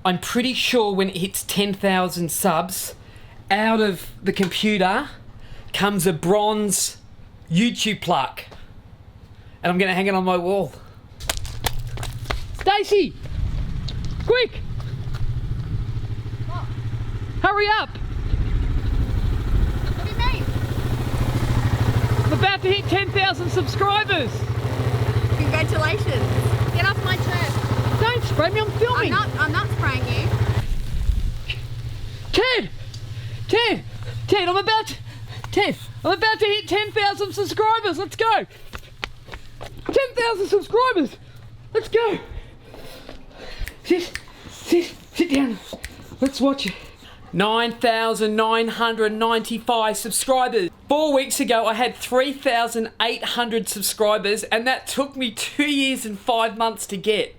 I'm pretty sure when it hits 10,000 subs, out of the computer comes a bronze YouTube plaque. And I'm gonna hang it on my wall. Stacey! Quick! What? Hurry up! What do you mean? I'm about to hit 10,000 subscribers! Congratulations. Get off my chest. Don't spray me, I'm filming! I'm not spraying you. Ted, I'm about to hit 10,000 subscribers. Let's go. 10,000 subscribers. Let's go. Sit down. Let's watch it. 9,995 subscribers. 4 weeks ago, I had 3,800 subscribers, and that took me 2 years and 5 months to get.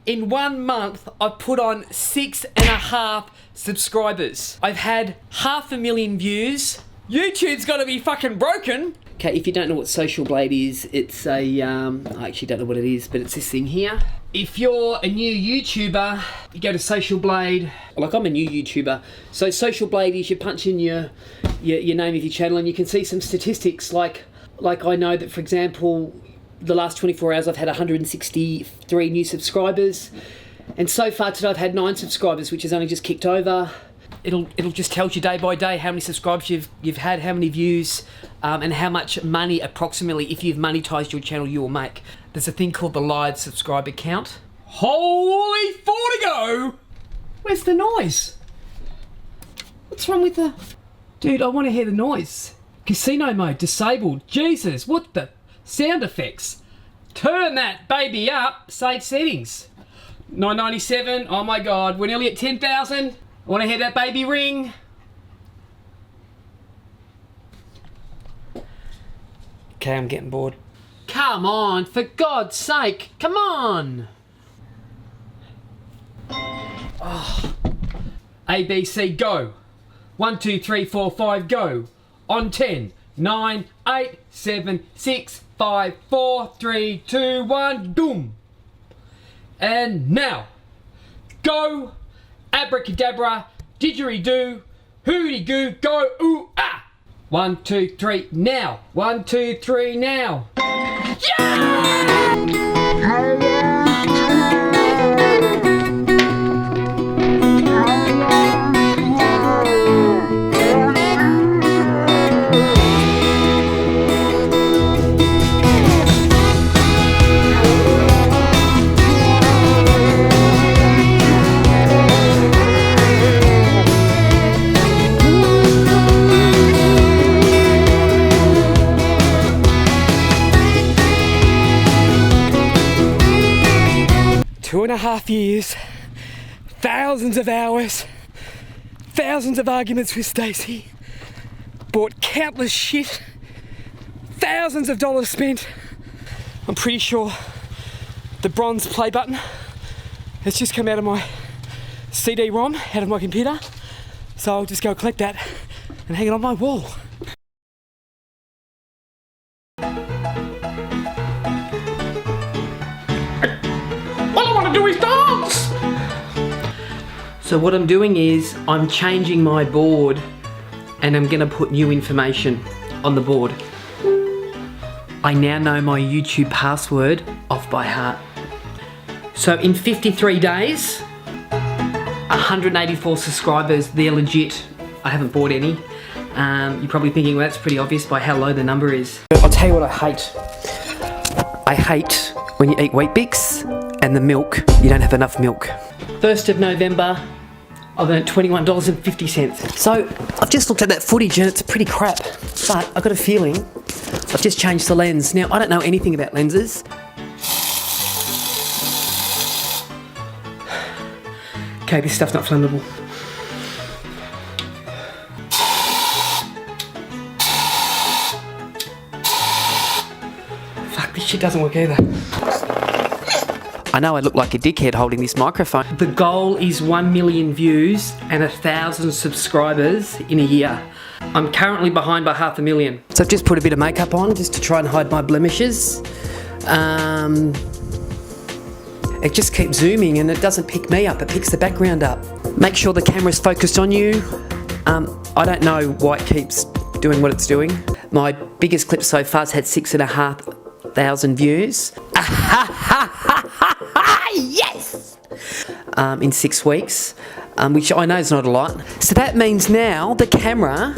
In 1 month, I've put on 6.5 subscribers. I've had 500,000 views. YouTube's gotta be fucking broken. Okay, if you don't know what Social Blade is, it's a, I actually don't know what it is, but it's this thing here. If you're a new YouTuber, you go to Social Blade. Like, I'm a new YouTuber. So Social Blade is you punch in your name of your channel and you can see some statistics. Like I know that, for example, the last 24 hours I've had 163 new subscribers. And so far today I've had 9 subscribers, which has only just kicked over. It'll just tell you day by day how many subscribers you've had, how many views, and how much money approximately, if you've monetized your channel, you will make. There's a thing called the live subscriber count. Holy 4 to go! Where's the noise? What's wrong with the... Dude, I want to hear the noise. Casino mode disabled. Jesus, what the... Sound effects. Turn that baby up. Save settings. 997. Oh my god, we're nearly at 10,000. I want to hear that baby ring. Okay, I'm getting bored. Come on, for God's sake, come on. Oh. A, B, C, go. 1, 2, 3, 4, 5, go. On 10. 9, 8, 7, 6, 5, 4, 3, 2, 1, boom. And now, go, abracadabra, didgeridoo, hooty-goo, go, ooh, ah. 1, 2, 3, now. 1, 2, 3, now. Yeah! 2.5 years, thousands of hours, thousands of arguments with Stacey, bought countless shit, thousands of dollars spent. I'm pretty sure the bronze play button has just come out of my CD-ROM, out of my computer. So I'll just go collect that and hang it on my wall. Do is dance! So what I'm doing is I'm changing my board and I'm gonna put new information on the board. I now know my YouTube password off by heart. So in 53 days, 184 subscribers, they're legit. I haven't bought any. You're probably thinking, well, that's pretty obvious by how low the number is. But I'll tell you what I hate. I hate when you eat Weet-Bix and the milk, you don't have enough milk. 1st of November, I've earned $21.50. So I've just looked at that footage and it's pretty crap, but I've got a feeling I've just changed the lens. Now, I don't know anything about lenses. Okay, this stuff's not flammable. Fuck, this shit doesn't work either. I know I look like a dickhead holding this microphone. The goal is 1 million views and 1,000 subscribers in a year. I'm currently behind by 500,000. So I've just put a bit of makeup on just to try and hide my blemishes. it just keeps zooming and it doesn't pick me up, it picks the background up. Make sure the camera's focused on you. I don't know why it keeps doing what it's doing. My biggest clip so far has had 6,500 views. Yes! In 6 weeks, which I know is not a lot. So that means now the camera,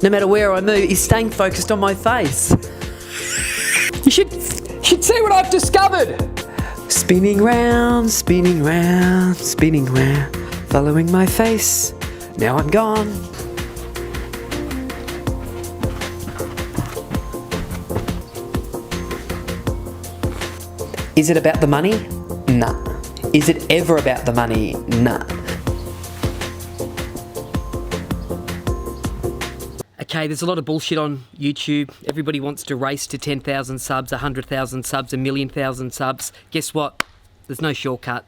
no matter where I move, is staying focused on my face. You should see what I've discovered. Spinning round, spinning round, spinning round, following my face. Now I'm gone. Is it about the money? Nah. Is it ever about the money? Nah. Okay, there's a lot of bullshit on YouTube. Everybody wants to race to 10,000 subs, 100,000 subs, 1,000,000 subs. Guess what? There's no shortcut.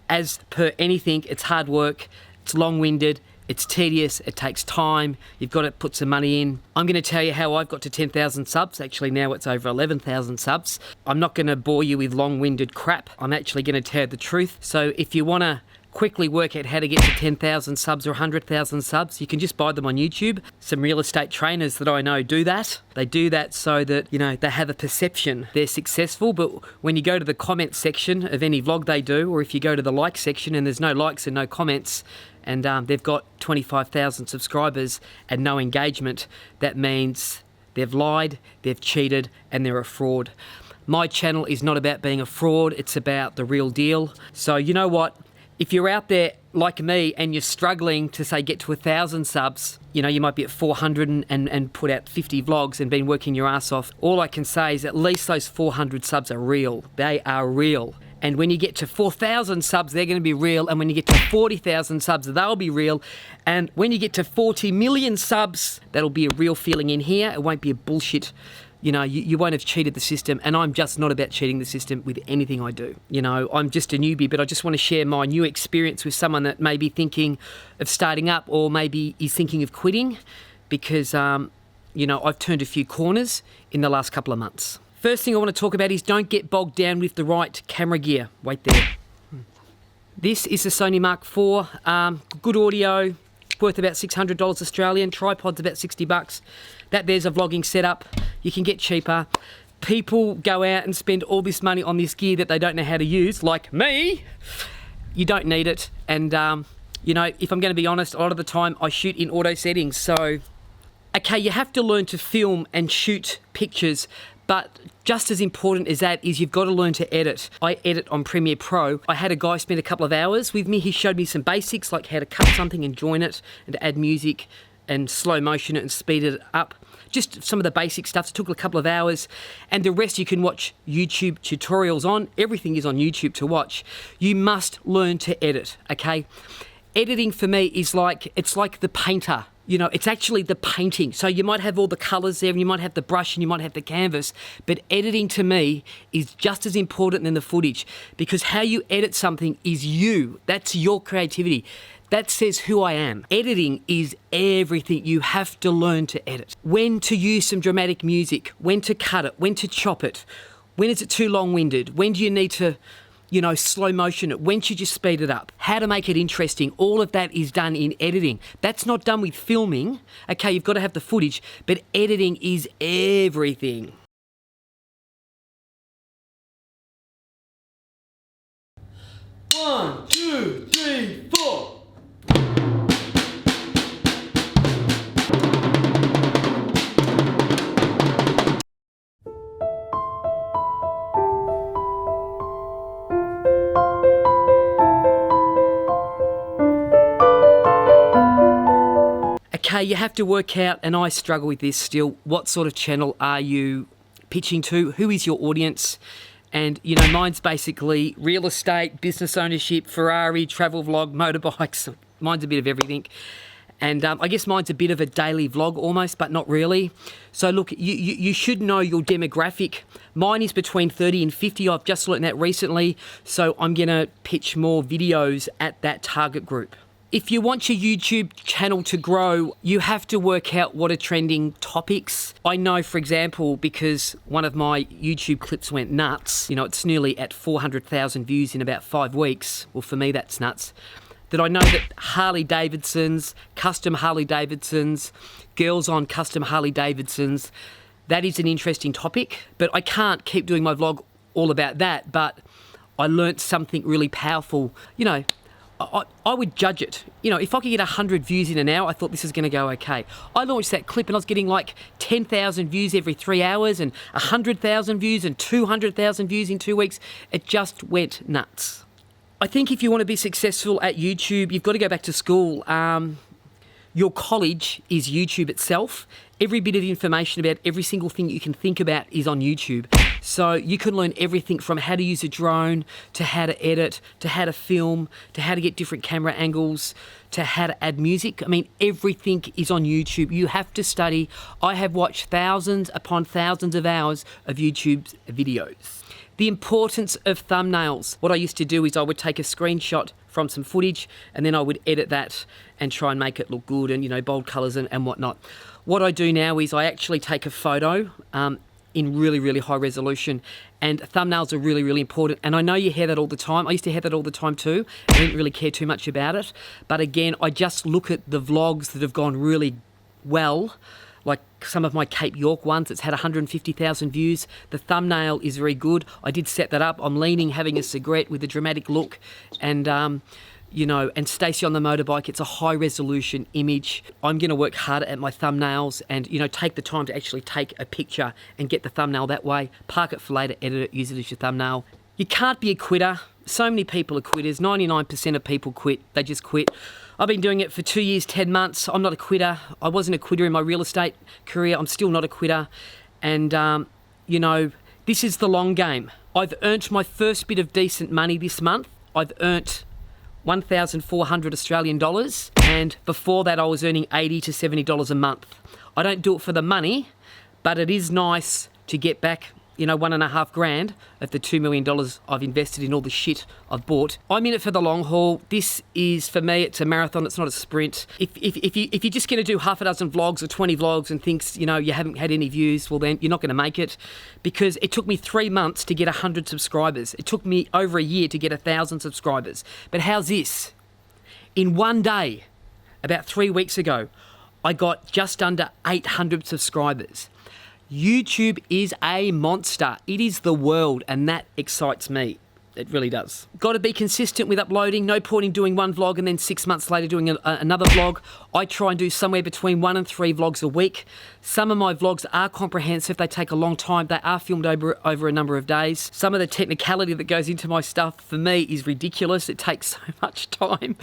As per anything, it's hard work, it's long-winded, it's tedious, it takes time, you've got to put some money in. I'm going to tell you how I've got to 10,000 subs. Actually, now it's over 11,000 subs. I'm not going to bore you with long-winded crap. I'm actually going to tell you the truth. So if you want to quickly work out how to get to 10,000 subs or 100,000 subs, you can just buy them on YouTube. Some real estate trainers that I know do that. They do that so that, you know, they have a perception they're successful, but when you go to the comment section of any vlog they do, or if you go to the like section and there's no likes and no comments, and they've got 25,000 subscribers and no engagement, that means they've lied, they've cheated, and they're a fraud. My channel is not about being a fraud, it's about the real deal. So you know what? If you're out there like me and you're struggling to, say, get to 1,000 subs, you know, you might be at 400 and put out 50 vlogs and been working your ass off. All I can say is at least those 400 subs are real. They are real. And when you get to 4,000 subs, they're going to be real. And when you get to 40,000 subs, they'll be real. And when you get to 40 million subs, that'll be a real feeling in here. It won't be a bullshit. You know, you won't have cheated the system, and I'm just not about cheating the system with anything I do. You know, I'm just a newbie, but I just want to share my new experience with someone that may be thinking of starting up or maybe is thinking of quitting because, you know, I've turned a few corners in the last couple of months. First thing I want to talk about is don't get bogged down with the right camera gear. Wait there. This is the Sony Mark IV, good audio, worth about $600 Australian, tripod's about 60 bucks. That there's a vlogging setup. You can get cheaper. People go out and spend all this money on this gear that they don't know how to use, like me. You don't need it. And, you know, if I'm going to be honest, a lot of the time I shoot in auto settings. So, okay, you have to learn to film and shoot pictures, but just as important as that is you've got to learn to edit. I edit on Premiere Pro. I had a guy spend a couple of hours with me. He showed me some basics, like how to cut something and join it, and to add music and slow motion it and speed it up. Just some of the basic stuff. It took a couple of hours, and the rest you can watch YouTube tutorials on. Everything is on YouTube to watch. You must learn to edit, okay? Editing for me is like, it's like the painter. You know, it's actually the painting. So you might have all the colours there and you might have the brush and you might have the canvas, but editing to me is just as important than the footage, because how you edit something is you. That's your creativity. That says who I am. Editing is everything. You have to learn to edit. When to use some dramatic music, when to cut it, when to chop it, when is it too long-winded, when do you need to, you know, slow motion it, when should you speed it up, how to make it interesting. All of that is done in editing. That's not done with filming. Okay, you've got to have the footage, but editing is everything. One, two, three, four. Okay, you have to work out, and I struggle with this still, what sort of channel are you pitching to? Who is your audience? And, you know, mine's basically real estate, business ownership, Ferrari, travel vlog, motorbikes. Mine's a bit of everything. And I guess mine's a bit of a daily vlog almost, but not really. So look, you should know your demographic. Mine is between 30 and 50. I've just learned that recently. So I'm going to pitch more videos at that target group. If you want your YouTube channel to grow, you have to work out what are trending topics. I know, for example, because one of my YouTube clips went nuts, it's nearly at 400,000 views in about 5 weeks. Well, for me, that's nuts. That I know that Harley Davidsons, custom Harley Davidsons, girls on custom Harley Davidsons, that is an interesting topic, but I can't keep doing my vlog all about that. But I learnt something really powerful. I would judge it. If I could get 100 views in an hour, I thought this is going to go okay. I launched that clip and I was getting like 10,000 views every 3 hours and 100,000 views and 200,000 views in 2 weeks. It just went nuts. I think if you want to be successful at YouTube, you've got to go back to school. Your college is YouTube itself. Every bit of information about every single thing you can think about is on YouTube. So you can learn everything from how to use a drone, to how to edit, to how to film, to how to get different camera angles, to how to add music. I mean, everything is on YouTube. You have to study. I have watched thousands upon thousands of hours of YouTube videos. The importance of thumbnails. What I used to do is I would take a screenshot from some footage and then I would edit that and try and make it look good and, bold colours and whatnot. What I do now is I actually take a photo in really, really high resolution, and thumbnails are really, really important. And I know you hear that all the time. I used to hear that all the time too. I didn't really care too much about it. But again, I just look at the vlogs that have gone really well, like some of my Cape York ones. It's had 150,000 views. The thumbnail is very good. I did set that up. I'm leaning, having a cigarette with a dramatic look, and and Stacey on the motorbike. It's a high resolution image. I'm going to work harder at my thumbnails and, take the time to actually take a picture and get the thumbnail that way. Park it for later, edit it, use it as your thumbnail. You can't be a quitter. So many people are quitters. 99% of people quit. They just quit. I've been doing it for 2 years, 10 months. I'm not a quitter. I wasn't a quitter in my real estate career. I'm still not a quitter. And, this is the long game. I've earned my first bit of decent money this month. I've earned 1,400 Australian dollars, and before that I was earning $80 to $70 a month. I don't do it for the money, but it is nice to get back, $1.5 grand of the $2 million I've invested in all the shit I've bought. I'm in it for the long haul. This is, for me, it's a marathon, it's not a sprint. If you're just going to do half a dozen vlogs or 20 vlogs and thinks, you haven't had any views, well then you're not going to make it, because it took me 3 months to get 100 subscribers. It took me over a year to get 1,000 subscribers. But how's this? In one day, about 3 weeks ago, I got just under 800 subscribers. YouTube is a monster. It is the world, and that excites me. It really does. Got to be consistent with uploading. No point in doing one vlog and then 6 months later doing another vlog. I try and do somewhere between 1 and 3 vlogs a week. Some of my vlogs are comprehensive. They take a long time. They are filmed over a number of days. Some of the technicality that goes into my stuff, for me, is ridiculous. It takes so much time.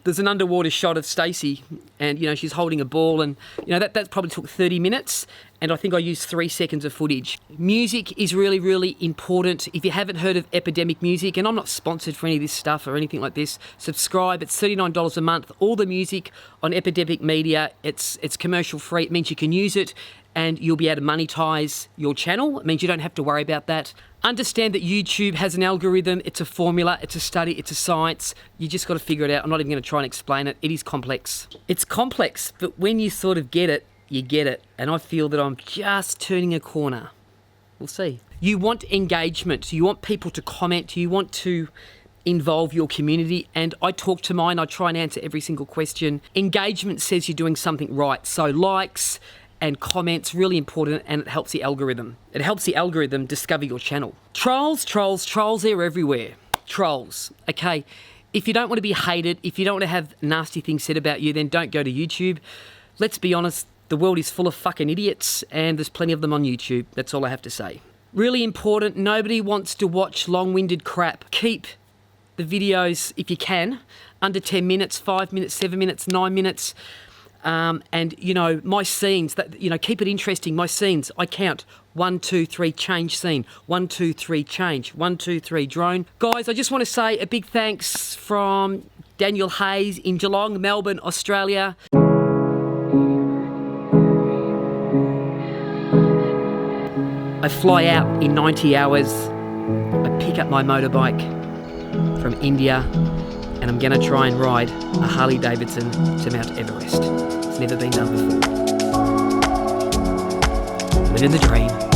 There's an underwater shot of Stacey and, she's holding a ball and, that probably took 30 minutes and I think I used 3 seconds of footage. Music is really, really important. If you haven't heard of Epidemic Music, and I'm not sponsored for any of this stuff or anything like this, subscribe. It's $39 a month. All the music on Epidemic Media, it's commercial free. It means you can use it and you'll be able to monetize your channel. It means you don't have to worry about that. Understand that YouTube has an algorithm. It's a formula, it's a study, it's a science. You just got to figure it out. I'm not even going to try and explain it. It is complex. It's complex, but when you sort of get it, you get it. And I feel that I'm just turning a corner. We'll see. You want engagement. You want people to comment. You want to involve your community, and I talk to mine. I try and answer every single question. Engagement says you're doing something right. So likes and comments, really important, and it helps the algorithm. It helps the algorithm discover your channel. Trolls, they're everywhere. Trolls, okay? If you don't want to be hated, if you don't want to have nasty things said about you, then don't go to YouTube. Let's be honest, the world is full of fucking idiots, and there's plenty of them on YouTube. That's all I have to say. Really important, nobody wants to watch long-winded crap. Keep the videos, if you can, under 10 minutes, 5 minutes, 7 minutes, 9 minutes. And, my scenes, keep it interesting. My scenes, I count 1, 2, 3, change scene. 1, 2, 3, change. 1, 2, 3, drone. Guys, I just want to say a big thanks from Daniel Hayes in Geelong, Melbourne, Australia. I fly out in 90 hours. I pick up my motorbike from India and I'm going to try and ride a Harley Davidson to Mount Everest. It's never been done before. Living the dream.